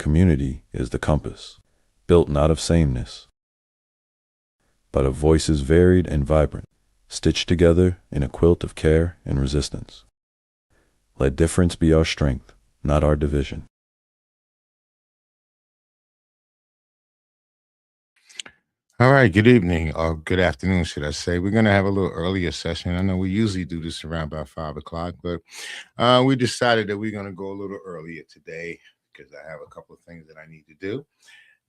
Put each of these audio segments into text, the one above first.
community is the compass, built not of sameness, but of voices varied and vibrant, stitched together in a quilt of care and resistance. Let difference be our strength, not our division. All right, good evening, or good afternoon, should I say. We're going to have a little earlier session. I know we usually do this around about 5 o'clock, but we decided that we're going to go a little earlier today because I have a couple of things that I need to do.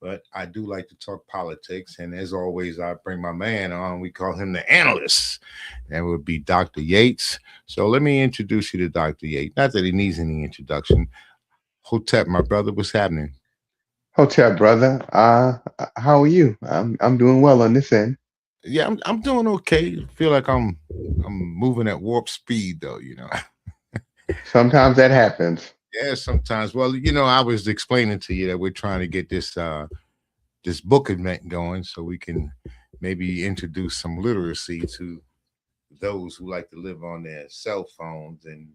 But I do like to talk politics, and as always, I bring my man on. We call him the analyst. That would be Dr. Yates. So let me introduce you to Dr. Yates. Not that he needs any introduction. Hotep, my brother, what's happening? Hotel brother, how are you? I'm doing well on this end. Yeah, I'm doing okay. Feel like I'm moving at warp speed though, you know. Sometimes that happens. Yeah, sometimes. Well, I was explaining to you that we're trying to get this book event going so we can maybe introduce some literacy to those who like to live on their cell phones and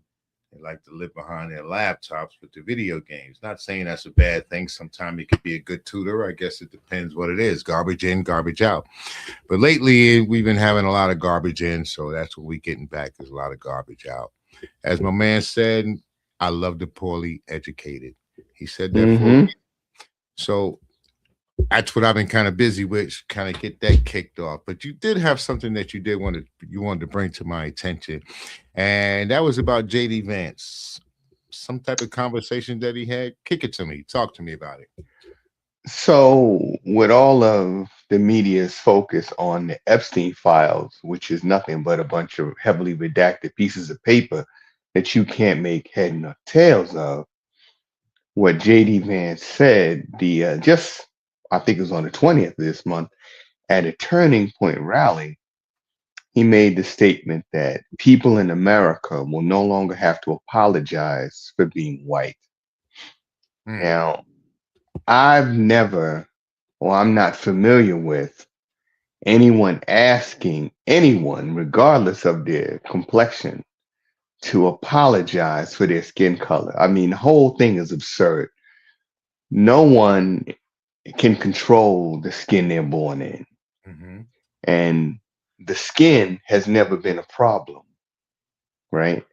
they like to live behind their laptops with the video games. Not saying that's a bad thing. Sometimes it could be a good tutor. I guess it depends what it is. Garbage in, garbage out. But lately we've been having a lot of garbage in, so that's what we're getting back is a lot of garbage out. As my man said, I love the poorly educated. He said that for Mm-hmm. so that's what I've been kind of busy with, kind of get that kicked off. But you did have something that you wanted to bring to my attention, and that was about JD Vance. Some type of conversation that he had. Kick it to me. Talk to me about it. So, with all of the media's focus on the Epstein files, which is nothing but a bunch of heavily redacted pieces of paper that you can't make head nor tails of, what JD Vance said, the just I think it was on the 20th of this month at a Turning Point rally, he made the statement that people in America will no longer have to apologize for being white. Hmm. Now, I've never, or I'm not familiar with anyone asking anyone, regardless of their complexion, to apologize for their skin color. I mean, the whole thing is absurd. No one can control the skin they're born in, Hmm. and the skin has never been a problem, right?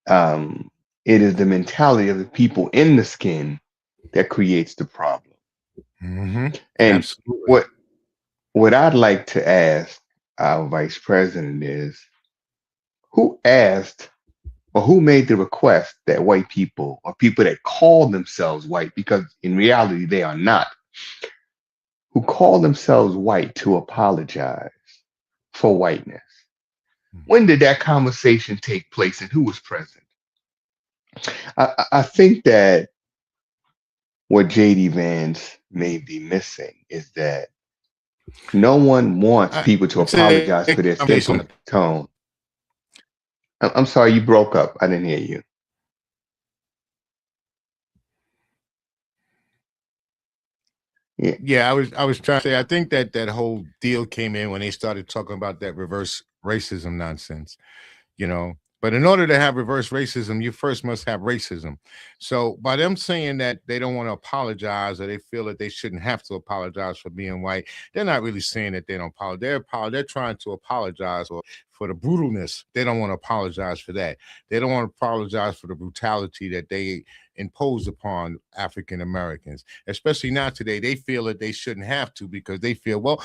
Um, it is the mentality of the people in the skin that creates the problem. Hmm. And Absolutely. what what I'd like to ask our vice president is who asked or who made the request that white people or people that call themselves white, because in reality they are not, who call themselves white to apologize for whiteness? When did that conversation take place and who was present? I think that what JD Vance may be missing is that no one wants I people to would say apologize for their skin conversation. tone. I'm sorry, you broke up. I didn't hear you. Yeah. Yeah, I was trying to say I think that that whole deal came in when they started talking about that reverse racism nonsense. you know. But in order to have reverse racism, you first must have racism. So by them saying that they don't want to apologize or they feel that they shouldn't have to apologize for being white, they're not really saying that they don't apologize. They're trying to apologize for the brutalness. They don't want to apologize for that. They don't want to apologize for the brutality that they impose upon African Americans, especially now today. They feel that they shouldn't have to because they feel, well,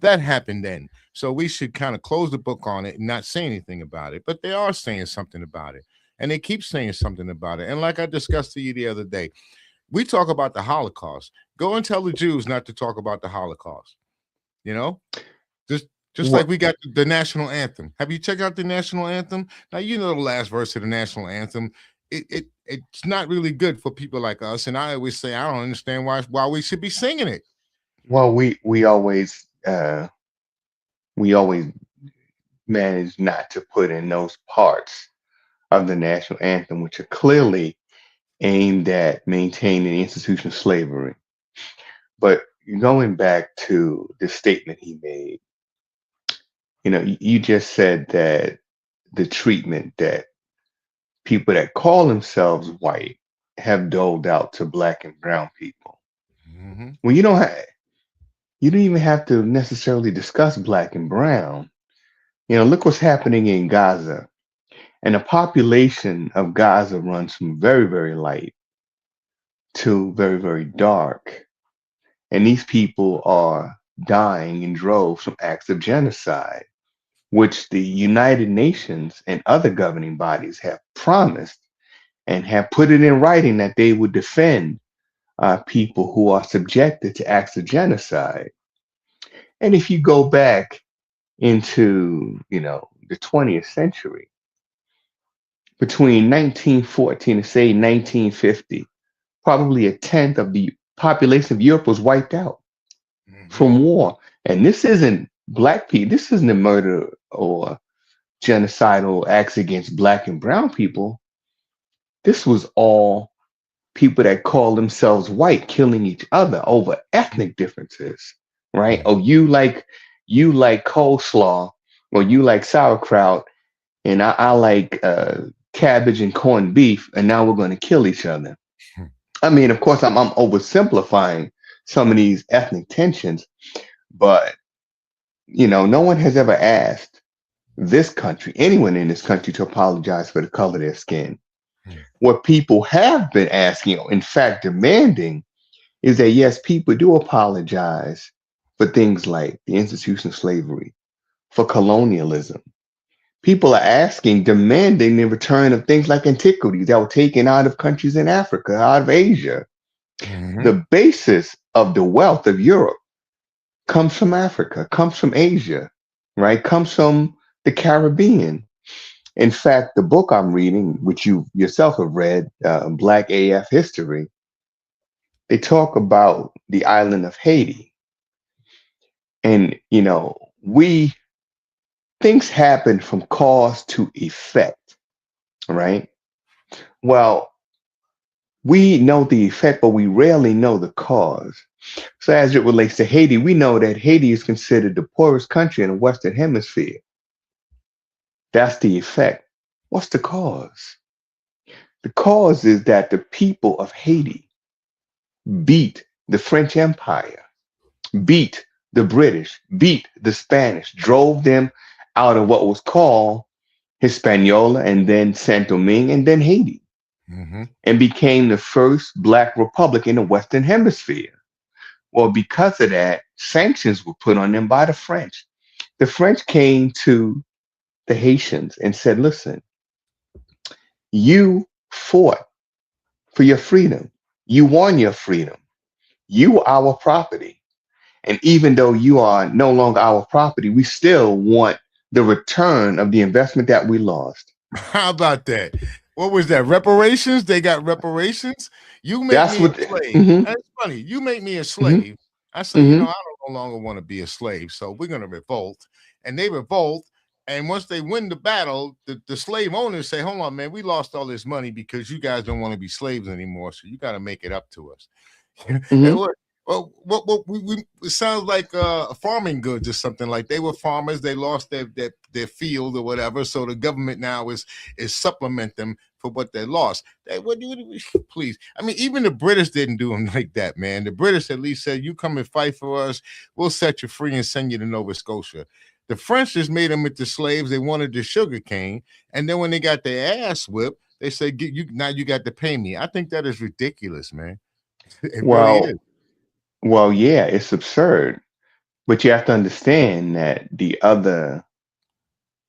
that happened then. So we should kind of close the book on it and not say anything about it. But they are saying something about it. And they keep saying something about it. And like I discussed to you the other day, we talk about the Holocaust. Go and tell the Jews not to talk about the Holocaust. You know, just like What we got the national anthem. Have you checked out the national anthem? Now you know the last verse of the national anthem. It's not really good for people like us. And I always say I don't understand why we should be singing it. well we always manage not to put in those parts of the national anthem which are clearly aimed at maintaining the institution of slavery. But going back to the statement he made, you just said that the treatment that people that call themselves white have doled out to black and brown people. Hmm. Well, you don't even have to necessarily discuss black and brown. Look what's happening in Gaza. And the population of Gaza runs from very, very light to very, very dark. And these people are dying in droves from acts of genocide, which the United Nations and other governing bodies have promised and have put it in writing that they would defend people who are subjected to acts of genocide. And if you go back into, the 20th century, between 1914 and say 1950, probably a tenth of the population of Europe was wiped out Hmm. from war. And this isn't black people, this isn't a murder or genocidal acts against black and brown people. This was all people that call themselves white killing each other over ethnic differences, right? Hmm. Oh, you like coleslaw, or you like sauerkraut, and I like cabbage and corned beef, and now we're going to kill each other. I mean, of course, I'm oversimplifying some of these ethnic tensions, but no one has ever asked this country, anyone in this country, to apologize for the color of their skin. What people have been asking, in fact, demanding, is that yes, people do apologize for things like the institution of slavery, for colonialism. People are asking, demanding the return of things like antiquities that were taken out of countries in Africa, out of Asia. Hmm. The basis of the wealth of Europe comes from Africa, comes from Asia, right? Comes from the Caribbean. In fact, the book I'm reading, which you yourself have read, Black AF History, they talk about the island of Haiti. And, we things happen from cause to effect, right? Well, we know the effect, but we rarely know the cause. So, as it relates to Haiti, we know that Haiti is considered the poorest country in the Western Hemisphere. That's the effect. What's the cause? The cause is that the people of Haiti beat the French Empire, beat the British, beat the Spanish, drove them out of what was called Hispaniola and then Saint Domingue and then Haiti, Hmm. and became the first Black republic in the Western Hemisphere. Well, because of that, sanctions were put on them by the French. The French came to the Haitians and said, listen, you fought for your freedom. You won your freedom. You are our property. And even though you are no longer our property, we still want the return of the investment that we lost. How about that? What was that? Reparations? They got reparations. You make That's me a what. slave. Hmm. That's funny. You make me a Hmm. slave. I say, Hmm. I don't no longer want to be a slave. So we're gonna revolt. And they revolt. And once they win the battle, the slave owners say, hold on, man, we lost all this money because you guys don't want to be slaves anymore. So you got to make it up to us. Hmm. And what it sounds like farming goods or something. Like they were farmers, they lost their field or whatever. So the government now is supplement them for what they lost. Please? I mean, even the British didn't do them like that, man. The British at least said, "You come and fight for us, we'll set you free and send you to Nova Scotia." The French just made them into slaves. They wanted the sugar cane, and then when they got their ass whipped, they said, "You now you got to pay me." I think that is ridiculous, man. It really is. Well, yeah, it's absurd. But you have to understand that the other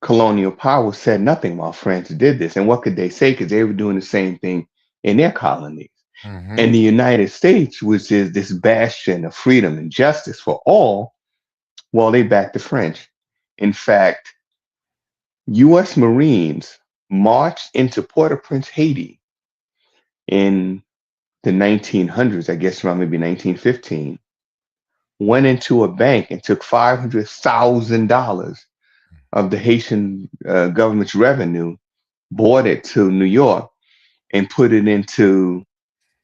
colonial powers said nothing while France did this. And what could they say? Because they were doing the same thing in their colonies. Mm-hmm. And the United States, which is this bastion of freedom and justice for all, well, they backed the French. In fact, U.S. Marines marched into Port-au-Prince, Haiti in the 1900s, I guess around maybe 1915, went into a bank and took $500,000 of the Haitian government's revenue, brought it to New York, and put it into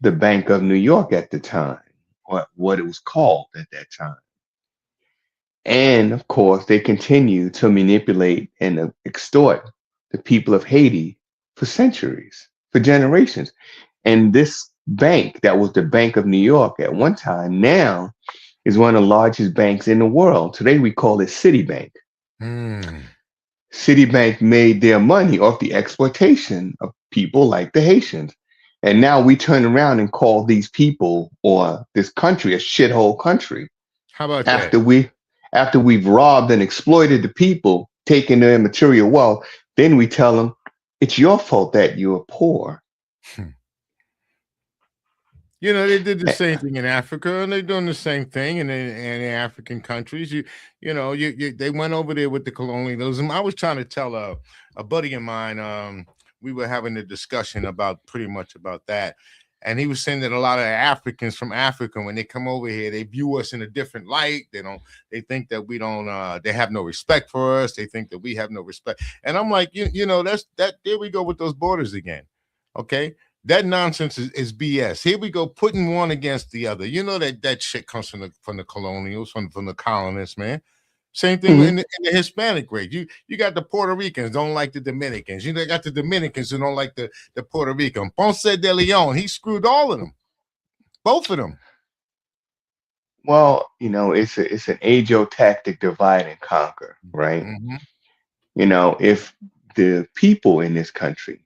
the Bank of New York at the time, what it was called at that time. And of course, they continue to manipulate and extort the people of Haiti for centuries, for generations. And this bank, that was the Bank of New York at one time, now is one of the largest banks in the world. Today we call it Citibank. Mm. Citibank made their money off the exploitation of people like the Haitians. And now we turn around and call these people or this country a shithole country How about that? after we've robbed and exploited the people, taken their material wealth. Then we tell them it's your fault that you're poor. You know, they did the Eh, same thing in Africa, and they're doing the same thing in African countries. They went over there with the colonialism. I was trying to tell a buddy of mine. We were having a discussion about pretty much about that, and he was saying that a lot of Africans from Africa, when they come over here, they view us in a different light. They think that we don't. They have no respect for us. They think that we have no respect. And I'm like, that's that. There we go with those borders again. Okay. That nonsense is BS. Here we go, putting one against the other. You know that shit comes from the colonials, from the colonists, man. Same thing mhm. in the Hispanic race. You got the Puerto Ricans don't like the Dominicans. You got the Dominicans who don't like the Puerto Rican. Ponce de Leon, he screwed all of them, both of them. Well, it's an age-old tactic, divide and conquer, right? Mm-hmm. If the people in this country,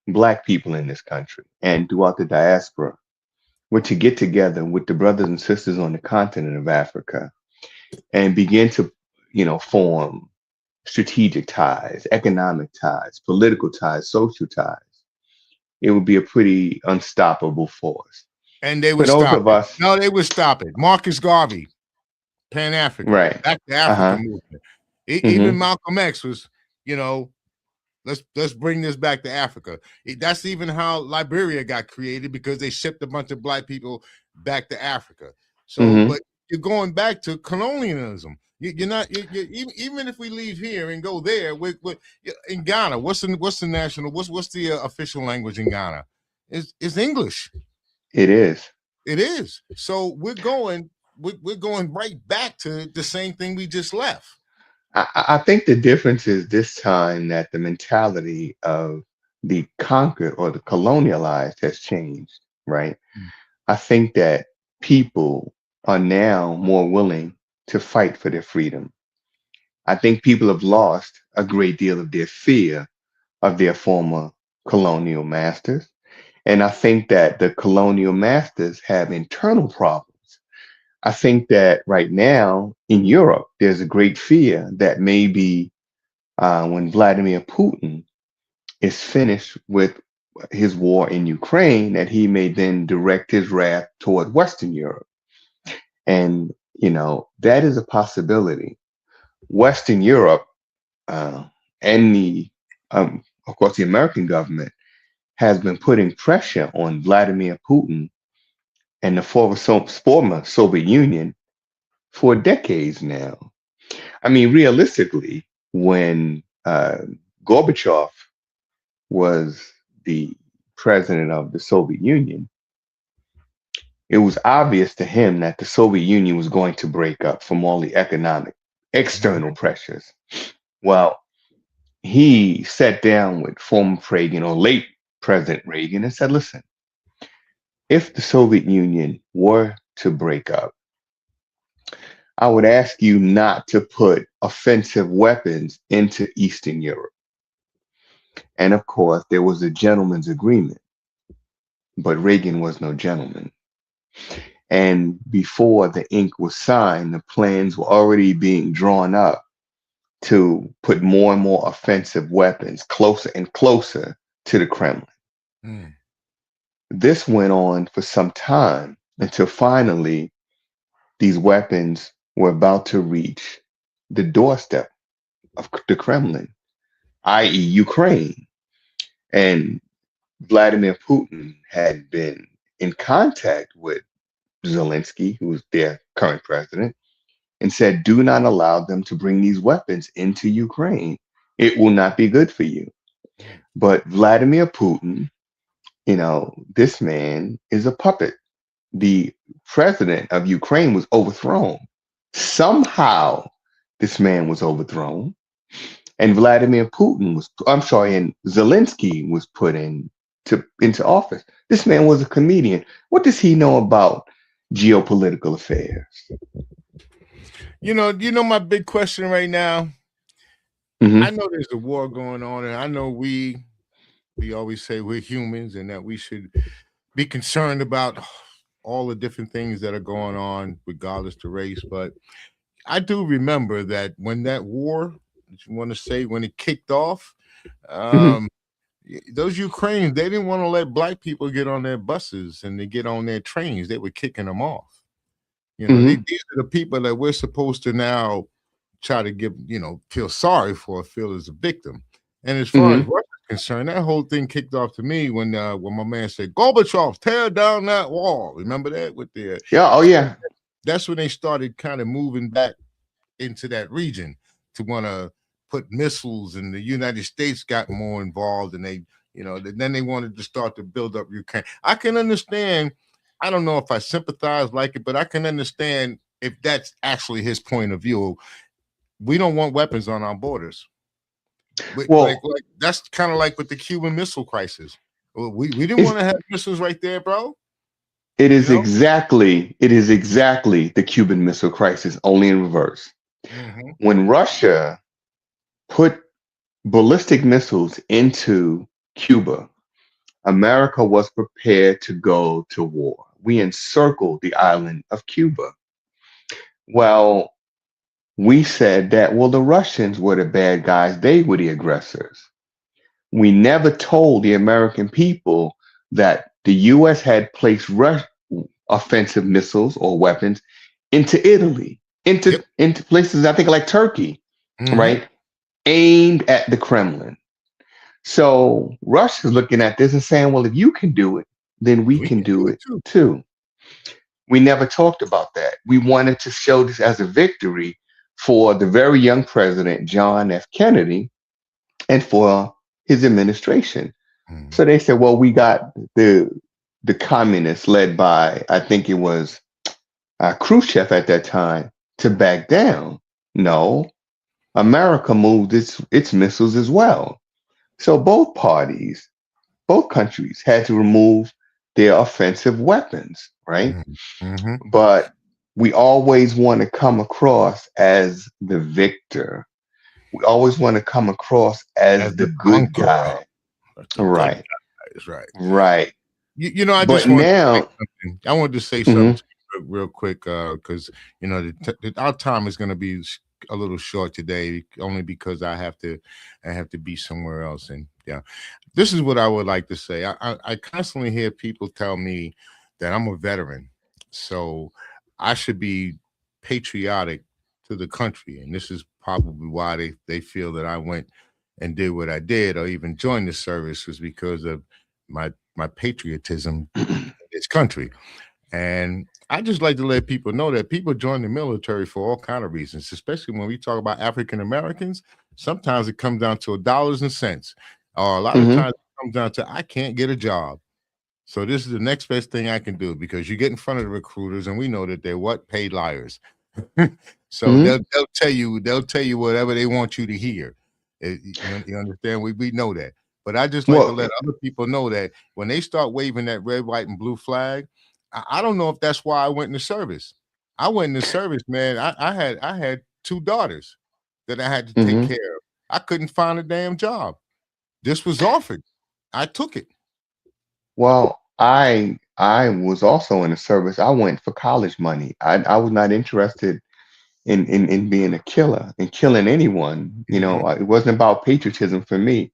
black people in this country, and throughout the diaspora, were to get together with the brothers and sisters on the continent of Africa and begin to, form strategic ties, economic ties, political ties, social ties, it would be a pretty unstoppable force. And they For would those stop of it. us, No, they would stop it. Marcus Garvey, Pan African, right? back to Uh Africa huh. movement. Hmm. Even Malcolm X was, you know, let's bring this back to Africa. That's even how Liberia got created, because they shipped a bunch of black people back to Africa. So, Hmm. but you're going back to colonialism. You're not. Even if we leave here and go there, in Ghana, what's the national? What's the official language in Ghana? Is English. It is. It is. So we're going right back to the same thing we just left. I think the difference is this time that the mentality of the conquered or the colonialized has changed, right? I think that people are now more willing to fight for their freedom. I think people have lost a great deal of their fear of their former colonial masters. And I think that the colonial masters have internal problems. I think that right now in Europe, there's a great fear that maybe when Vladimir Putin is finished with his war in Ukraine, that he may then direct his wrath toward Western Europe. And, that is a possibility. Western Europe uh, and of course, the American government has been putting pressure on Vladimir Putin and the former Soviet Union for decades now. I mean, realistically, when Gorbachev was the president of the Soviet Union, it was obvious to him that the Soviet Union was going to break up from all the economic external Mhm. pressures. Well, he sat down with former Reagan or late President Reagan and said, listen, if the Soviet Union were to break up, I would ask you not to put offensive weapons into Eastern Europe. And of course, there was a gentleman's agreement, but Reagan was no gentleman. And before the ink was signed, the plans were already being drawn up to put more and more offensive weapons closer and closer to the Kremlin. Mm. This went on for some time until finally these weapons were about to reach the doorstep of the Kremlin, i.e., Ukraine. And Vladimir Putin had been in contact with Zelensky, who was their current president, and said, do not allow them to bring these weapons into Ukraine. It will not be good for you. But Vladimir Putin, this man is a puppet. The president of Ukraine was overthrown. Somehow, this man was overthrown. And and Zelensky was put in into office. This man was a comedian. What does he know about geopolitical affairs? You know my big question right now. I Hmm. know there's a war going on, and I know we always say we're humans and that we should be concerned about all the different things that are going on, regardless to race. But I do remember that when that war, if you want to say, when it kicked off, Hmm. um, those Ukrainians, they didn't want to let black people get on their buses and they get on their trains. They were kicking them off. Hmm. These are the people that we're supposed to now try to give, feel sorry for, feel as a victim. And as far as Hmm. Russia's concerned, that whole thing kicked off to me when my man said, Gorbachev, tear down that wall. Remember that with the Yeah. Oh yeah. that's when they started kind of moving back into that region to want to put missiles, and the United States got more involved, and then they wanted to start to build up Ukraine. I can understand. I don't know if I sympathize like it, but I can understand if that's actually his point of view. We don't want weapons on our borders. Like Well, that's kind of like with the Cuban Missile Crisis. We didn't it's want to have missiles right there, bro. it You is know. exactly the Cuban Missile Crisis, only in reverse. Mm-hmm. When Russia put ballistic missiles into Cuba, America was prepared to go to war. We encircled the island of Cuba. Well, we said that, well, the Russians were the bad guys, they were the aggressors. We never told the American people that the US had placed offensive missiles or weapons into Italy, Yep. into places I think like Turkey, Mm-hmm. right? Aimed at the Kremlin. So Russia's looking at this and saying, well, if you can do it, then we We can can do do it it too. too. We never talked about that. We wanted to show this as a victory for the very young president, John F. Kennedy, and for his administration. Mm-hmm. So they said, well, we got the communists led by, I think it was Khrushchev at that time, to back down. No, America moved its missiles as well. So both countries had to remove their offensive weapons, right? Mm-hmm. But we always want to come across as the victor. We always want to come across As as the the good conqueror. guy. That's the good Right, guys, right? right. I But just wanted to say now, something. I wanted to say something mhm, to you real quick, because our time is going to be a little short today, only because I have to be somewhere else. And yeah, this is what I would like to say. I constantly hear people tell me that I'm a veteran, so I should be patriotic to the country, and this is probably why they feel that I went and did what I did, or even joined the service, was because of my patriotism in this country. And I just like to let people know that people join the military for all kind of reasons, especially when we talk about African Americans. Sometimes it comes down to dollars and cents, or a lot of mhm, times it comes down to I can't get a job. So this is the next best thing I can do, because you get in front of the recruiters, and we know that they're what, paid liars. So mhm. they'll tell you whatever they want you to hear. You understand? We know that. But I just like to Well, let other people know that when they start waving that red, white, and blue flag, I don't know if that's why I went in the service. I went in the service, man. I had two daughters that I had to take mhm. care of. I couldn't find a damn job. This was offered. I took it. Well, I was also in the service. I went for college money. I was not interested in being a killer and killing anyone. Mhm. It wasn't about patriotism for me.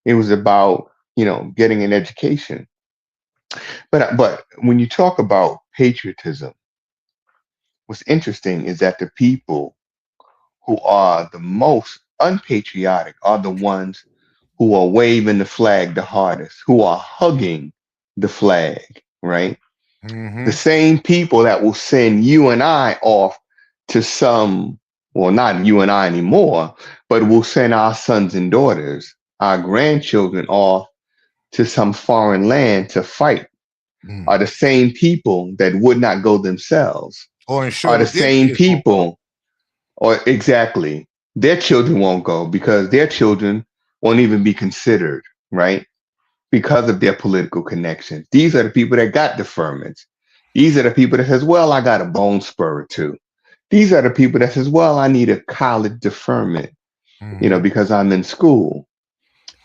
It was about, getting an education. But when you talk about patriotism, what's interesting is that the people who are the most unpatriotic are the ones who are waving the flag the hardest, who are hugging the flag, right? The Mhm. same people that will send you and I off to some, well, not you and I anymore, but will send our sons and daughters, our grandchildren off to some foreign land to fight, are Mm. the same people that would not go themselves, Or ensure are the that their same kids won't go. people, or exactly, their children won't go because their children won't even be considered, right? because of their political connections. These are the people that got deferments. These are the people that says, well, I got a bone spur too. These are the people that says, well, I need a college deferment, Mm-hmm. because I'm in school.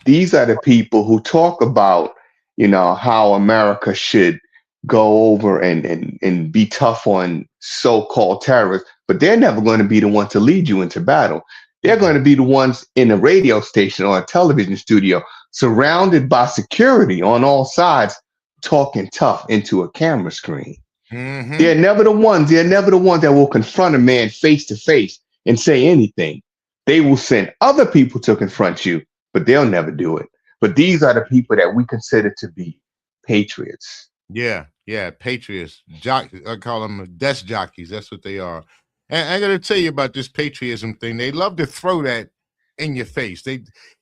These are the people who talk about, how America should go over and be tough on so-called terrorists, but they're never going to be the one to lead you into battle. They're going to be the ones in a radio station or a television studio, surrounded by security on all sides, talking tough into a camera screen. Mm-hmm. They're never the ones that will confront a man face to face and say anything. They will send other people to confront you, but they'll never do it. But these are the people that we consider to be patriots. Yeah, yeah, patriots, I call them desk jockeys. That's what they are. And I got to tell you about this patriotism thing. They love to throw that in your face.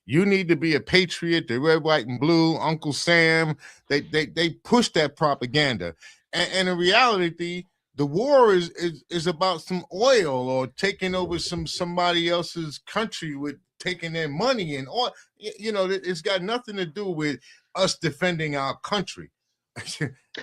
You need to be a patriot. The red, white, and blue. Uncle Sam. They push that propaganda. And in reality, the war is about some oil or taking over somebody else's country with taking their money and oil. It's got nothing to do with us defending our country.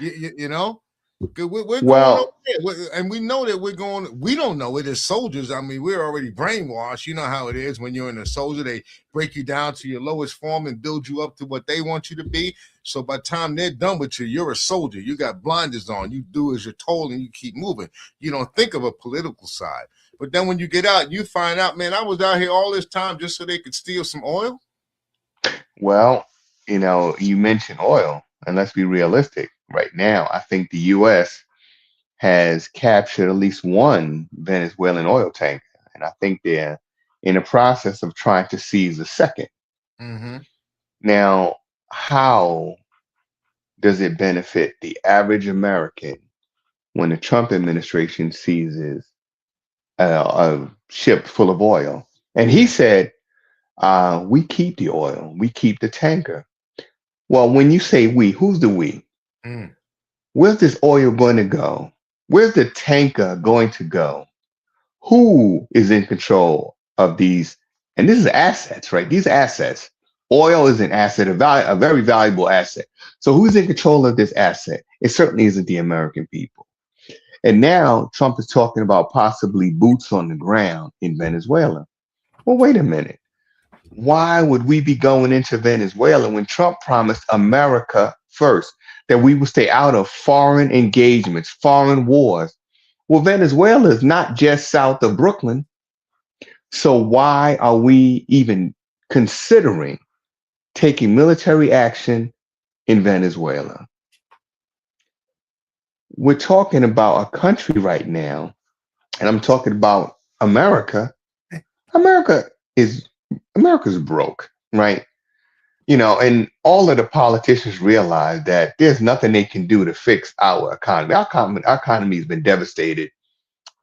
you know, we're going over Well, there, and we know that we're going. We don't know it as soldiers. I mean, we're already brainwashed. You know how it is when you're in a soldier; they break you down to your lowest form and build you up to what they want you to be. So by the time they're done with you, you're a soldier. You got blinders on. You do as you're told, and you keep moving. You don't think of a political side. But then when you get out, you find out, man, I was out here all this time just so they could steal some oil. well, you mentioned oil, and let's be realistic. Right now, I think the U.S. has captured at least one Venezuelan oil tanker, and I think they're in the process of trying to seize a second. Mm-hmm. Now, how does it benefit the average American when the Trump administration seizes a ship full of oil? And he said, we keep the oil, we keep the tanker. Well, when you say we, who's the we? Mm. Where's this oil going to go? Where's the tanker going to go? Who is in control of these? And this is assets, right? These assets. Oil is an asset, a very valuable asset. So who's in control of this asset? It certainly isn't the American people. And now Trump is talking about possibly boots on the ground in Venezuela. Well, wait a minute. Why would we be going into Venezuela when Trump promised America first, that we would stay out of foreign engagements, foreign wars? Well, Venezuela is not just south of Brooklyn. So why are we even considering taking military action in Venezuela? We're talking about a country right now, and I'm talking about America. America is America's broke, right? And all of the politicians realize that there's nothing they can do to fix our economy. Our economy has been devastated,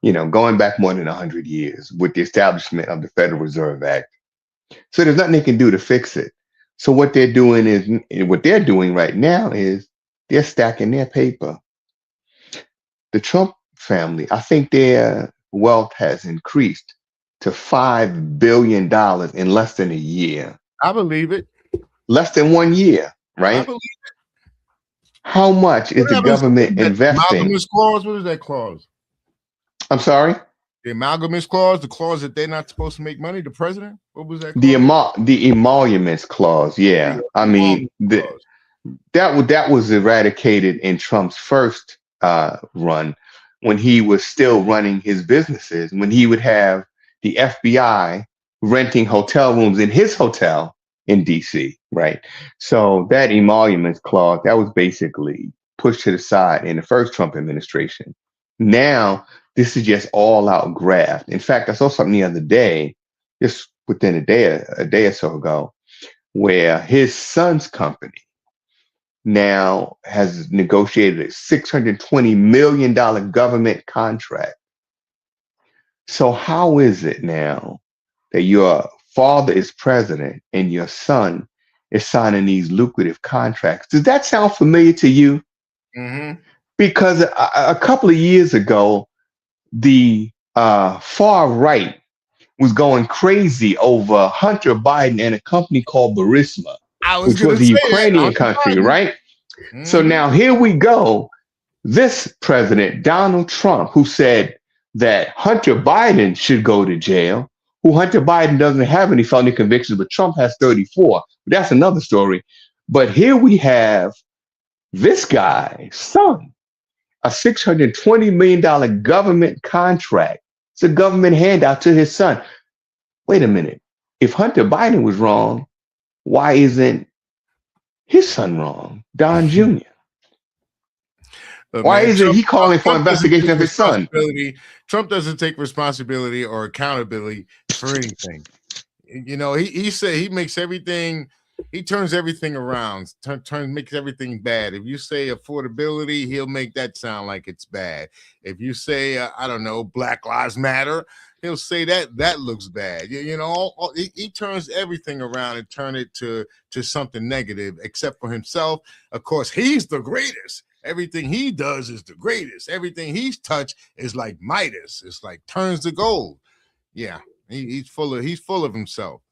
going back more than 100 years with the establishment of the Federal Reserve Act. So there's nothing they can do to fix it. So what they're doing right now is they're stacking their paper. The Trump family, I think their wealth has increased to $5 billion in less than a year. I believe it. Less than 1 year, I right? believe How much is the government that investing? amalgamous clause. What is that clause? I'm sorry? The amalgamous clause, the clause that they're not supposed to make money. The president. What was that The clause? the emoluments clause, yeah. I mean, Clause. that was eradicated in Trump's first run, when he was still running his businesses, when he would have the FBI renting hotel rooms in his hotel in DC, right? So that emoluments clause, that was basically pushed to the side in the first Trump administration. Now, this is just all out graft. In fact, I saw something the other day, just within a day or so ago, where his son's company now has negotiated a $620 million government contract. So how is it now that your father is president and your son is signing these lucrative contracts? Does that sound familiar to you? Mm-hmm. Because a couple of years ago, the far right was going crazy over Hunter Biden and a company called Burisma. I was which gonna was a say that. Ukrainian Hunter country, Biden. right? So Mhm. now here we go. This president, Donald Trump, who said that Hunter Biden should go to jail, who Hunter Biden doesn't have any felony convictions, but Trump has 34. That's another story. But here we have this guy's son, a $620 million government contract. It's a government handout to his son. Wait a minute. If Hunter Biden was wrong, why isn't his son wrong, Don Jr.? Look, Why man, isn't Trump, he calling for Trump doesn't investigation take of his son? responsibility. Trump doesn't take responsibility or accountability for anything. You know, he said he makes everything, he turns everything around, makes everything bad. If you say affordability, he'll make that sound like it's bad. If you say I don't know, Black Lives Matter, he'll say that looks bad. You know, he turns everything around and turn it to something negative, except for himself. Of course, he's the greatest. Everything he does is the greatest. Everything he's touched is like Midas. It's like turns to gold. Yeah, he's full of himself.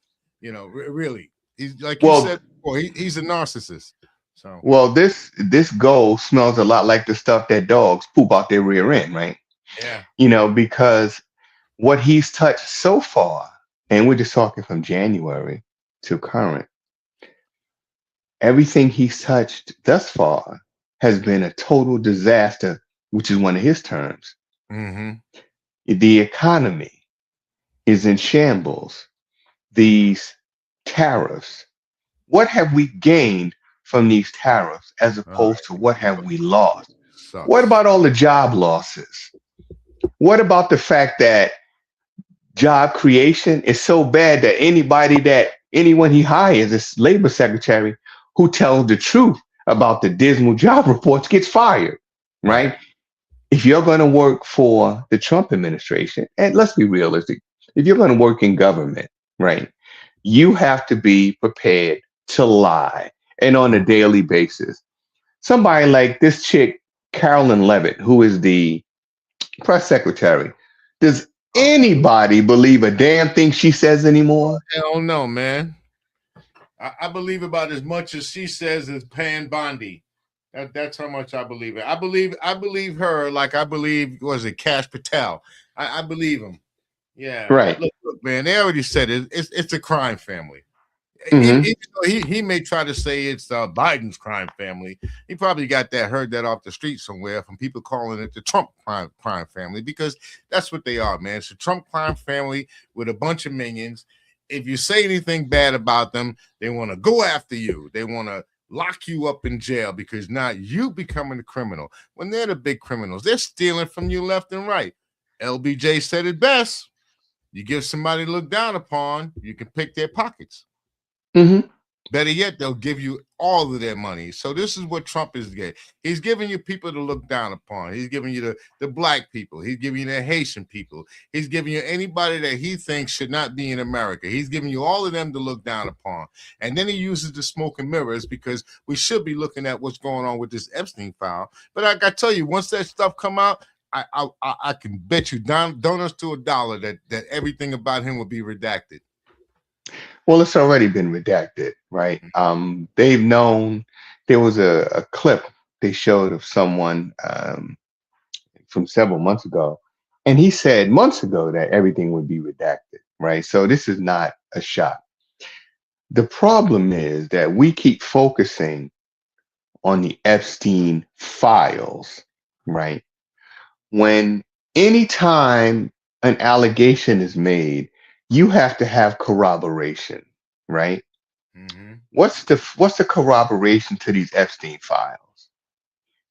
You know, really. He's like you Well, said before. He's a narcissist. So this gold smells a lot like the stuff that dogs poop out their rear end, right? yeah. Because what he's touched so far, and we're just talking from January to current, everything he's touched thus far has been a total disaster, which is one of his terms. Mm-hmm. The economy is in shambles. These tariffs, what have we gained from these tariffs as opposed to what have we lost? What Sucks. about all the job losses? What about the fact that job creation is so bad that anyone he hires as labor secretary who tells the truth about the dismal job reports gets fired, right? If you're going to work for the Trump administration, and let's be realistic, if you're going to work in government, right, you have to be prepared to lie and on a daily basis. Somebody like this chick, Carolyn Levitt, who is the press secretary, does anybody believe a damn thing she says anymore? Hell no, man. I believe about as much as she says as Pan Bondi. That's how much I believe it. I believe her like I believe, was it Cash Patel? I believe him. Yeah. Right. Look, man, they already said it. It's a crime family. Mm-hmm. Even though he may try to say it's Biden's crime family, he probably heard that off the street somewhere from people calling it the Trump crime family, because that's what they are, man. It's a Trump crime family with a bunch of minions. If you say anything bad about them, they want to go after you. They want to lock you up in jail because now you becoming a criminal. When they're the big criminals, they're stealing from you left and right. LBJ said it best. You give somebody to look down upon, you can pick their pockets. Mm-hmm. Better yet, they'll give you all of their money. So this is what Trump is getting. He's giving you people to look down upon. He's giving you the black people. He's giving you the Haitian people. He's giving you anybody that he thinks should not be in America. He's giving you all of them to look down upon. And then he uses the smoke and mirrors, because we should be looking at what's going on with this Epstein file. But I got to tell you, once that stuff come out, I can bet you donuts to $1 that everything about him will be redacted. Well, it's already been redacted, right? They've known. There was a clip they showed of someone from several months ago, and he said months ago that everything would be redacted, right? So this is not a shot. The problem is that we keep focusing on the Epstein files, right? When anytime an allegation is made, you have to have corroboration, right? Mm-hmm. What's the corroboration to these Epstein files?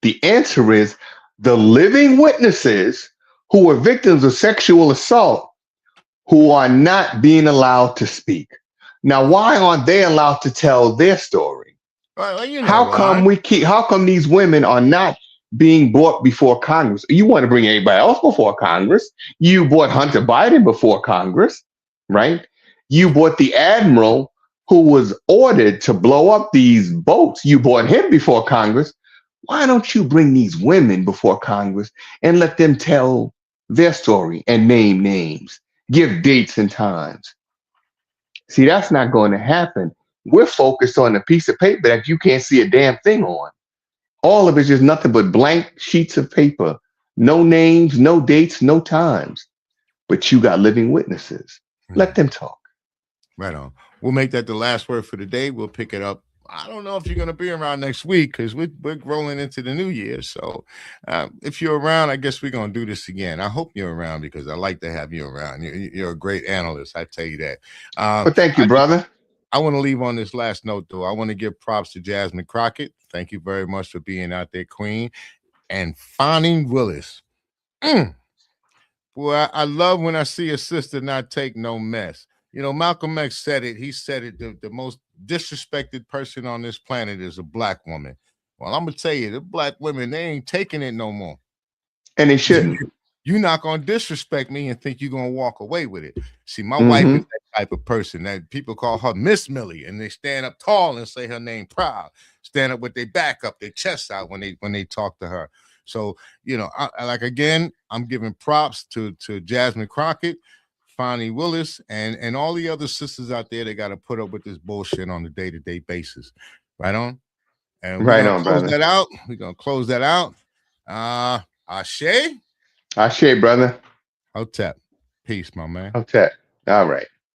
The answer is the living witnesses who were victims of sexual assault who are not being allowed to speak. Now, why aren't they allowed to tell their story? Well, you know How come these women are not being brought before Congress? You want to bring anybody else before Congress. You brought Hunter Biden before Congress, right? You brought the admiral who was ordered to blow up these boats. You brought him before Congress. Why don't you bring these women before Congress and let them tell their story and name names, give dates and times? See, that's not going to happen. We're focused on the piece of paper that you can't see a damn thing on. All of it's just nothing but blank sheets of paper. No names, no dates, no times. But you got living witnesses. Let them talk. Right on. We'll make that the last word for the day. We'll pick it up. I don't know if you're going to be around next week because we're rolling into the new year. So if you're around, I guess we're going to do this again. I hope you're around because I like to have you around. You're a great analyst. I tell you that. Well, thank you, brother. I want to leave on this last note, though. I want to give props to Jasmine Crockett. Thank you very much for being out there, Queen. And Fonnie Willis. Boy, I love when I see a sister not take no mess. You know, Malcolm X said it. He said it. The most disrespected person on this planet is a black woman. Well, I'm going to tell you, the black women, they ain't taking it no more. And they shouldn't. You're not going to disrespect me and think you're going to walk away with it. See, my wife is that type of person that people call her Miss Millie, and they stand up tall and say her name proud, stand up with their back up, their chest out when they talk to her. So, you know, I'm giving props to Jasmine Crockett, Fonnie Willis, and all the other sisters out there that got to put up with this bullshit on a day-to-day basis. Right on? And we're going to close that out. We're going to close that out. Ashe? Ashe, brother. Hotep. Peace, my man. Hotep. All right.